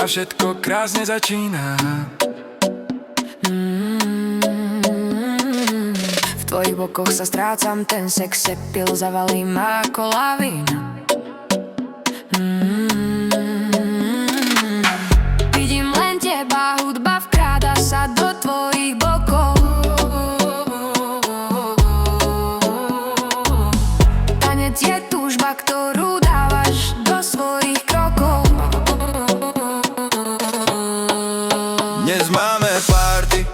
všetko krásne začína. V tvojich bokoch sa strácam, ten sex pil zavalí ma ako lavína. Vidím len teba, hudba vkráda sa do tvojich bokov. Tanec je túžba, ktorú dávaš do svojich krokov. Dnes máme party,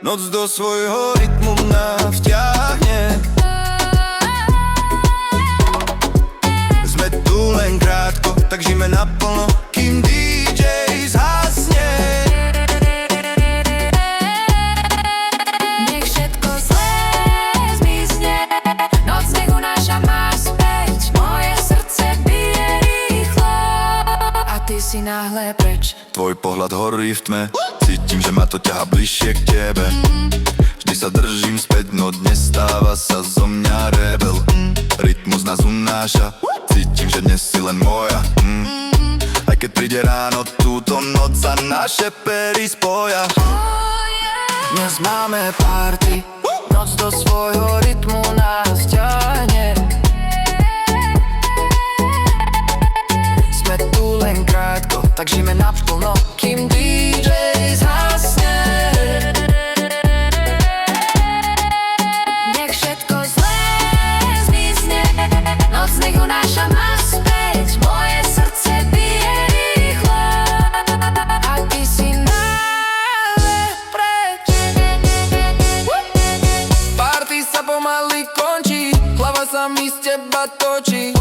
noc do svojho rytmu nás vťahne. Sme tu len krátko, tak žijeme naplno, kým DJ zhasne. Nech všetko zlé zmizne, noc nech unáša ma späť. Moje srdce bije rýchlo a ty si náhle preč. Tvoj pohľad horí v tme, cítim, že ma to ťahá bližšie k tebe. Vždy sa držím späť, no dnes stáva sa zo mňa rebel. Rytmus nás unáša, cítim, že dnes si len moja. Aj keď príde ráno, túto noc sa naše pery spoja. Dnes máme party, noc do svojho rytmu nás ťahne. Sme tu len krátko, tak žijeme naplno, kým DJ zhasne. Nech všetko zlé zmizne, noc nech unáša ma späť. Moje srdce bije rýchlo a ty si náhle preč. Party sa pomaly končí, hlava sa mi z teba točí.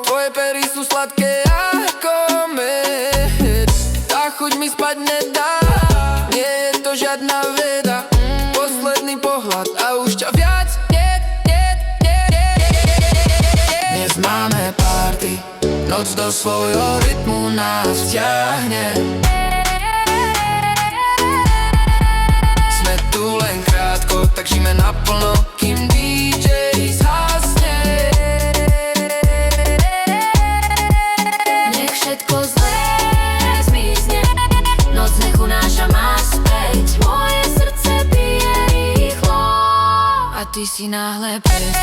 Tvoje pery sú sladké ako med, tá chuť mi spať nedá, nie je to žiadna veda. Posledný pohľad a už ťa viac nie. Dnes máme party, noc do svojho rytmu nás vťahne. Sme tu len krátko, tak žijeme naplno, kým DJ zhasne. Nech všetko zlé zmizne, noc nech unáša ma späť. Moje srdce bije rýchlo a ty si náhle preč.